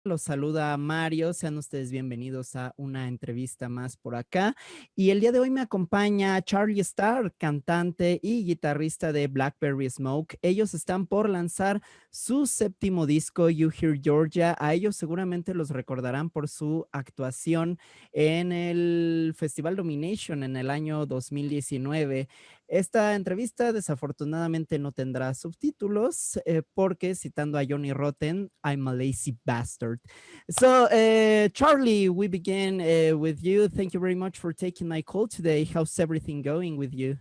Los saluda Mario, sean ustedes bienvenidos a una entrevista más por acá. Y el día de hoy me acompaña Charlie Starr, cantante y guitarrista de Blackberry Smoke. Ellos están por lanzar su séptimo disco, You Hear Georgia. A ellos seguramente los recordarán por su actuación en el Festival Domination en el año 2019. Esta entrevista desafortunadamente no tendrá subtítulos porque, citando a Johnny Rotten, I'm a lazy bastard. So, Charlie, we begin with you. Thank you very much for taking my call today. How's everything going with you?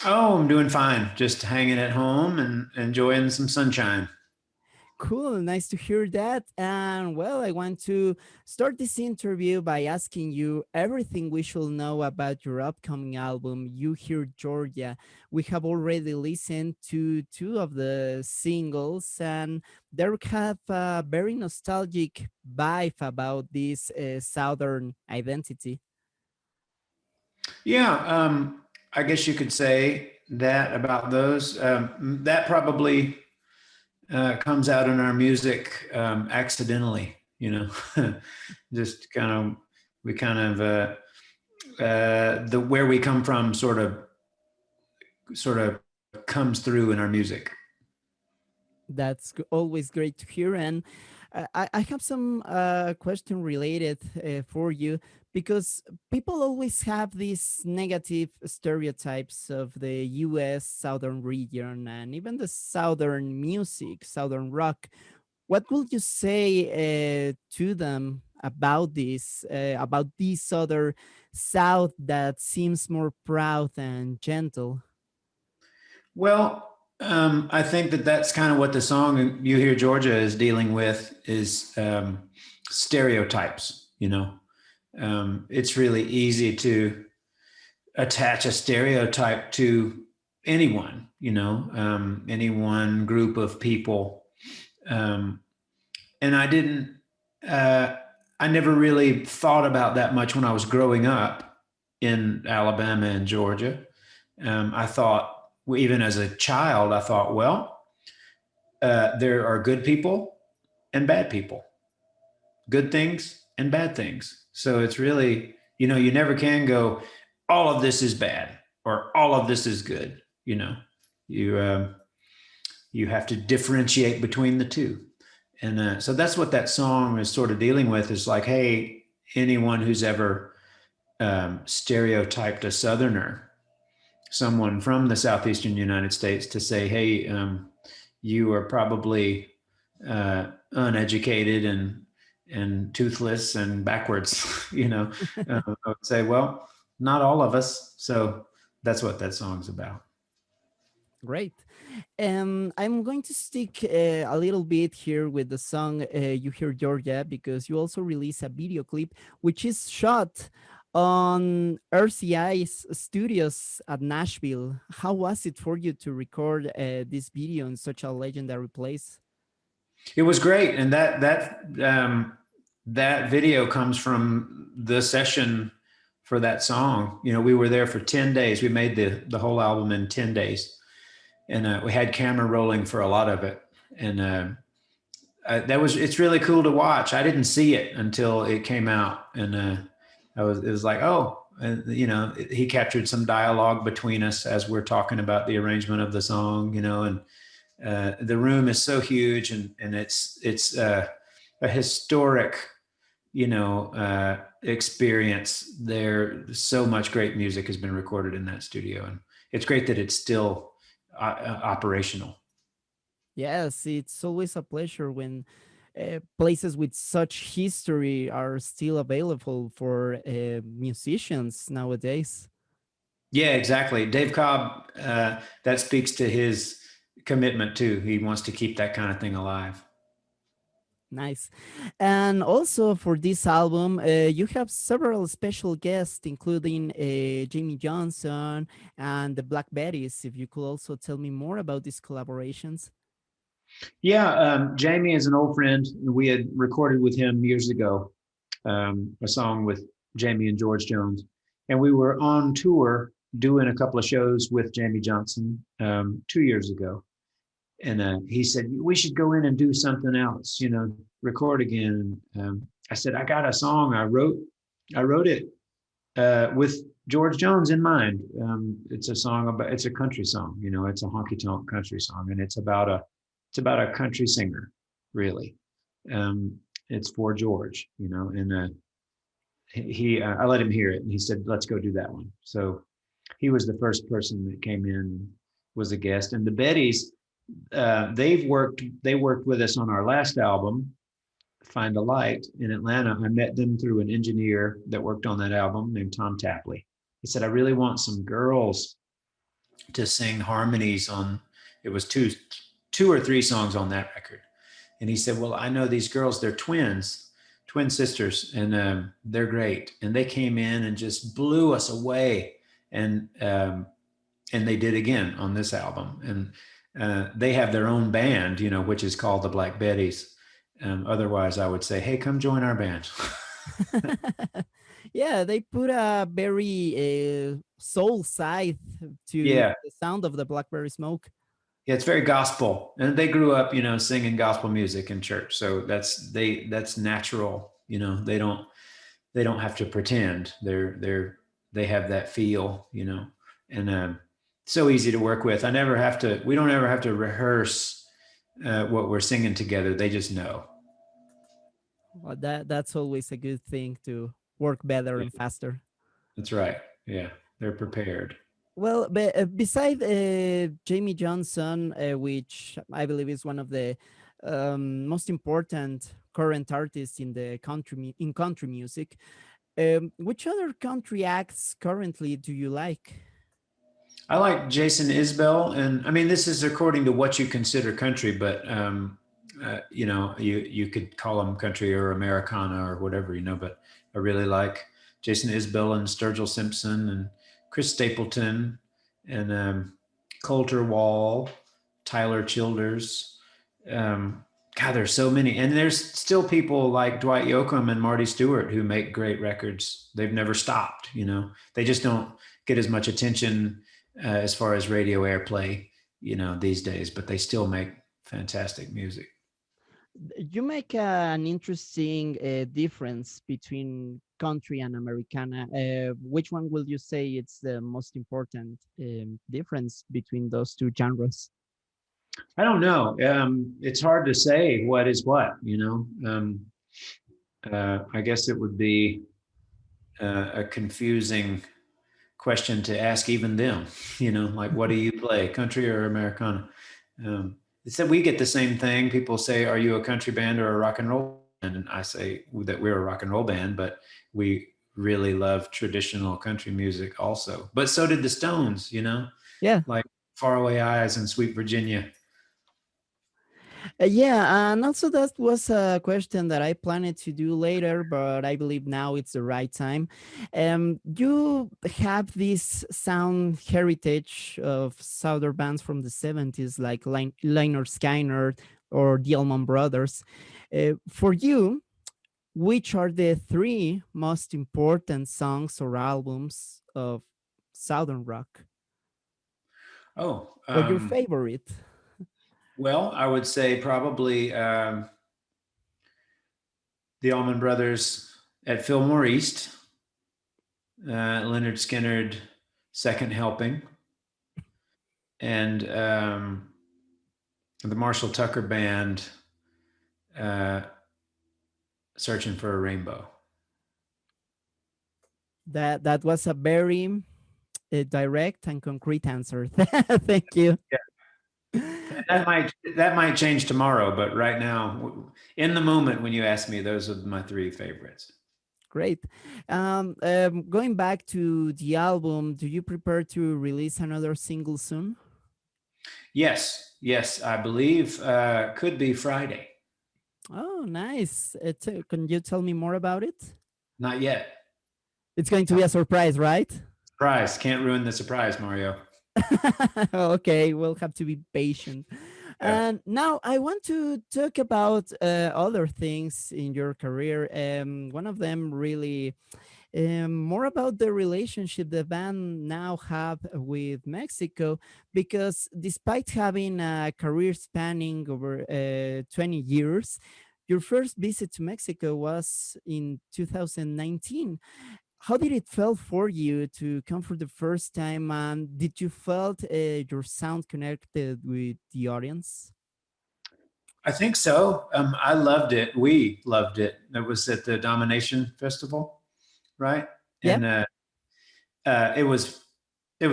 Oh, I'm doing fine. Just hanging at home and enjoying some sunshine. Cool, nice to hear that. And well, I want to start this interview by asking you everything we should know about your upcoming album, You Hear Georgia. We have already listened to two of the singles, and they have a very nostalgic vibe about this Southern identity. Yeah, I guess you could say that about those. That probably comes out in our music accidentally, you know, just kind of, we kind of, the where we come from sort of comes through in our music. That's always great to hear. And I have some question related for you, because people always have these negative stereotypes of the US Southern region and even the Southern music, Southern rock. What would you say to them about this other South that seems more proud and gentle? Well, I think that that's kind of what the song "You Hear Georgia" is dealing with, is stereotypes. You know, it's really easy to attach a stereotype to anyone. You know, any one group of people, and I didn't. I never really thought about that much when I was growing up in Alabama and Georgia. I thought, even as a child, I thought, well, there are good people and bad people, good things and bad things. So it's really, you know, you never can go, all of this is bad or all of this is good. You know, you have to differentiate between the two. And so that's what that song is sort of dealing with, is like, hey, anyone who's ever stereotyped a Southerner, someone from the Southeastern United States, to say, hey, you are probably uneducated and toothless and backwards, you know. I would say, well, not all of us. So that's what that song's about. Great. I'm going to stick a little bit here with the song You Hear Georgia, because you also release a video clip which is shot on RCI's studios at Nashville. How was it for you to record this video in such a legendary place? It was great, and that video comes from the session for that song. You know, we were there for 10 days. We made the whole album in 10 days. And we had camera rolling for a lot of it. And it's really cool to watch. I didn't see it until it came out. And it was like, oh, and, you know, he captured some dialogue between us as we're talking about the arrangement of the song, you know, and the room is so huge, and it's a historic, you know, experience there. So much great music has been recorded in that studio, and it's great that it's still operational. Yes, it's always a pleasure when places with such history are still available for musicians nowadays. Yeah, exactly. Dave Cobb, that speaks to his commitment too. He wants to keep that kind of thing alive. Nice. And also for this album, you have several special guests, including Jamie Johnson and the Blackberries. If you could also tell me more about these collaborations. Yeah, Jamie is an old friend. We had recorded with him years ago, a song with Jamie and George Jones. And we were on tour doing a couple of shows with Jamie Johnson 2 years ago. And he said, we should go in and do something else, record again. I said, I got a song I wrote it with George Jones in mind. It's it's a country song, it's a honky tonk country song, and it's about a country singer, really. It's for George, and I let him hear it, and he said, let's go do that one. So he was the first person that came in and was a guest. And the Bettys, they worked with us on our last album, Find a Light, in Atlanta. I met them through an engineer that worked on that album named Tom Tapley. He said, I really want some girls to sing harmonies on, it was two or three songs on that record. And he said, well, I know these girls, they're twin sisters, and they're great. And they came in and just blew us away. And they did again on this album. And they have their own band, which is called the Black Bettys. Otherwise, I would say, hey, come join our band. Yeah, they put a very soul side to Yeah. the sound of the Blackberry Smoke. Yeah, it's very gospel, and they grew up, singing gospel music in church. So that's natural. They don't have to pretend. They have that feel, and so easy to work with. We don't ever have to rehearse what we're singing together. They just know. Well, that's always a good thing to work better and faster. That's right. Yeah, they're prepared. Well, beside Jamie Johnson, which I believe is one of the most important current artists in the country music, which other country acts currently do you like? I like Jason Isbell, and I mean, this is according to what you consider country, but you could call them country or Americana or whatever, but I really like Jason Isbell and Sturgill Simpson and Chris Stapleton and Coulter Wall, Tyler Childers. God, there's so many. And there's still people like Dwight Yoakam and Marty Stewart who make great records. They've never stopped, They just don't get as much attention as far as radio airplay, these days, but they still make fantastic music. You make an interesting difference between country and Americana. Which one will you say it's the most important difference between those two genres? I don't know. It's hard to say what is what, I guess it would be a confusing question to ask even them, like, what do you play, country or Americana? It's that we get the same thing. People say, are you a country band or a rock and roll band? And I say that we're a rock and roll band, but we really love traditional country music also. But so did the Stones, Yeah. Like Faraway Eyes and Sweet Virginia. Yeah, and also that was a question that I planned to do later, but I believe now it's the right time. You have this sound heritage of Southern bands from the 70s, like Lynyrd Skynyrd or the Allman Brothers. For you, which are the three most important songs or albums of Southern rock? Oh, or your favorite? Well, I would say probably the Allman Brothers at Fillmore East, Lynyrd Skynyrd, Second Helping, and the Marshall Tucker Band, Searching for a Rainbow. That was a very direct and concrete answer. Thank you. Yeah. That might change tomorrow, but right now, in the moment when you ask me, those are my three favorites. Great. Going back to the album, do you prepare to release another single soon? Yes, I believe could be Friday. Oh, nice. Can you tell me more about it? Not yet. It's going to be a surprise, right? Surprise. Can't ruin the surprise, Mario. Okay, we'll have to be patient. Yeah. And now I want to talk about other things in your career. One of them really more about the relationship the band now have with Mexico, because despite having a career spanning over 20 years, your first visit to Mexico was in 2019. How did it feel for you to come for the first time, and did you felt your sound connected with the audience? I think so. I loved it. We loved it. It was at the Domination Festival, right? Yep. And it was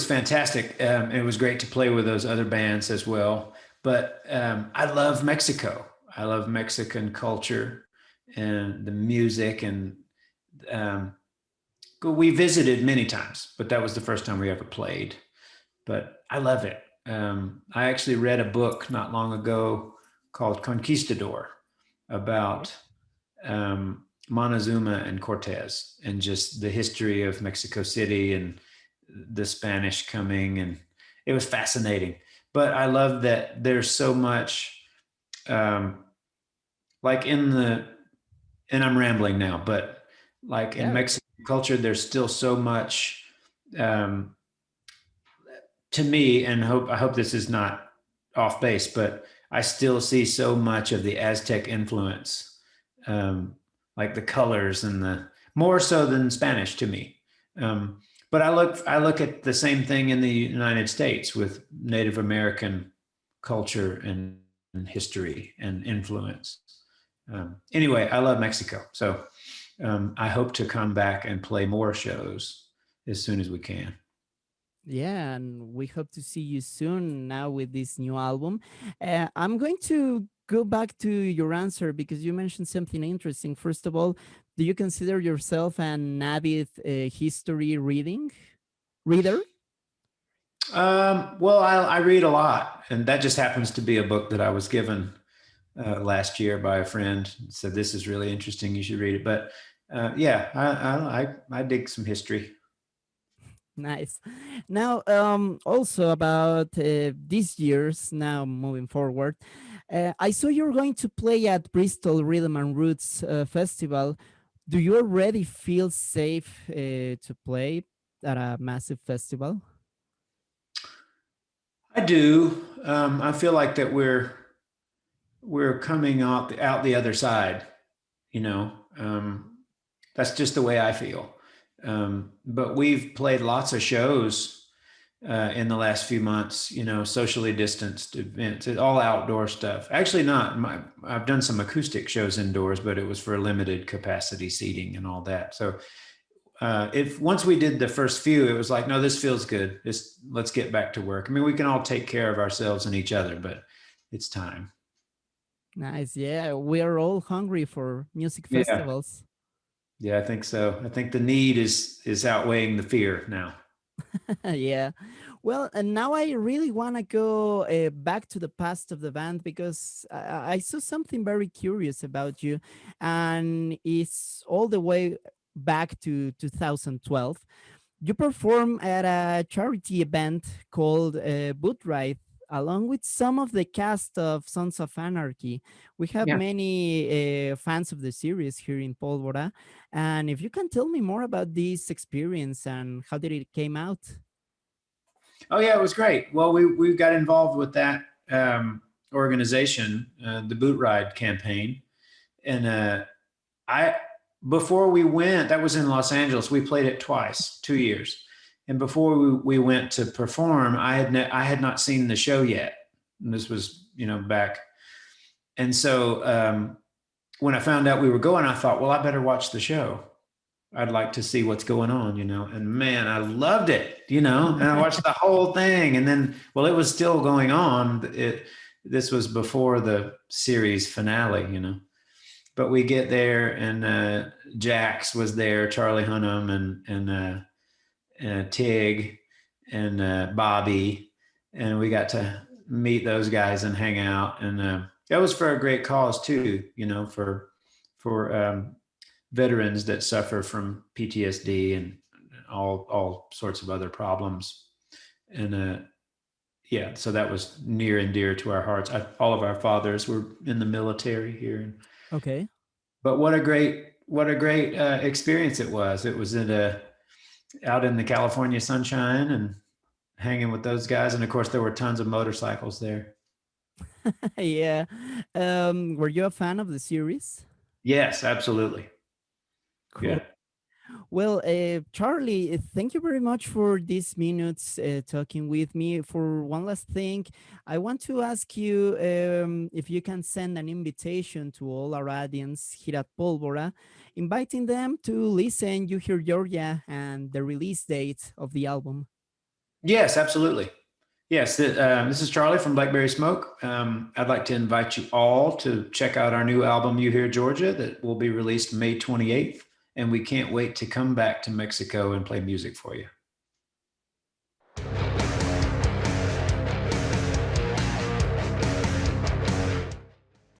fantastic. It was great to play with those other bands as well. But I love Mexico. I love Mexican culture and the music, and um, we visited many times, but that was the first time we ever played. But I love it. I actually read a book not long ago called Conquistador about Montezuma and Cortez and just the history of Mexico City and the Spanish coming. And it was fascinating. But I love that there's so much, um, like and I'm rambling now, but like in Yeah. Mexican culture, there's still so much um, to me, and I hope this is not off base, but I still see so much of the Aztec influence, um, like the colors and the more so than Spanish to me. Um, but I look at the same thing in the United States with Native American culture and history and influence. Anyway, I love Mexico, so I hope to come back and play more shows as soon as we can. Yeah, and we hope to see you soon now with this new album. I'm going to go back to your answer because you mentioned something interesting. First of all, do you consider yourself an avid history reader? Well, I read a lot, and that just happens to be a book that I was given last year by a friend. Said this is really interesting. You should read it. But yeah, I dig some history. Nice. Now, also about this year's now moving forward, I saw you're going to play at Bristol Rhythm and Roots Festival. Do you already feel safe to play at a massive festival? I do. I feel like that we're coming out the other side. You know, that's just the way I feel. But we've played lots of shows in the last few months, you know, socially distanced events, all outdoor stuff. Actually, not I've done some acoustic shows indoors, but it was for limited capacity seating and all that. So if once we did the first few, it was like, no, this feels good. Let's get back to work. I mean, we can all take care of ourselves and each other, but it's time. Nice. Yeah, we are all hungry for music Yeah. festivals. Yeah, I think so. I think the need is outweighing the fear now. Yeah. Well, and now I really want to go back to the past of the band because I saw something very curious about you, and it's all the way back to 2012. You perform at a charity event called Boot Ride along with some of the cast of Sons of Anarchy. We have Yeah. many fans of the series here in Polvora. And if you can tell me more about this experience and how did it came out? Oh yeah, it was great. Well, we got involved with that organization, the Boot Ride campaign, and I before we went, that was in Los Angeles. We played it twice, 2 years, and before we went to perform, I had not seen the show yet. And this was back, and so when I found out we were going, I thought, well, I better watch the show. I'd like to see what's going on, and man, I loved it, and I watched the whole thing. And then, well, it was still going on. This was before the series finale, but we get there and Jax was there, Charlie Hunnam and Tig and Bobby. And we got to meet those guys and hang out. And that was for a great cause too, for veterans that suffer from PTSD and all sorts of other problems. And yeah, so that was near and dear to our hearts. All of our fathers were in the military here. Okay. But what a great what a great experience it was. It was out in the California sunshine and hanging with those guys. And of course, there were tons of motorcycles there. Yeah. Were you a fan of the series? Yes, absolutely. Cool. Yeah. Well, Charlie, thank you very much for these minutes talking with me. For one last thing, I want to ask you if you can send an invitation to all our audience here at Pólvora, inviting them to listen You Hear Georgia and the release date of the album. Yes, absolutely. Yes, this is Charlie from Blackberry Smoke. I'd like to invite you all to check out our new album, You Hear Georgia, that will be released May 28th. And we can't wait to come back to Mexico and play music for you.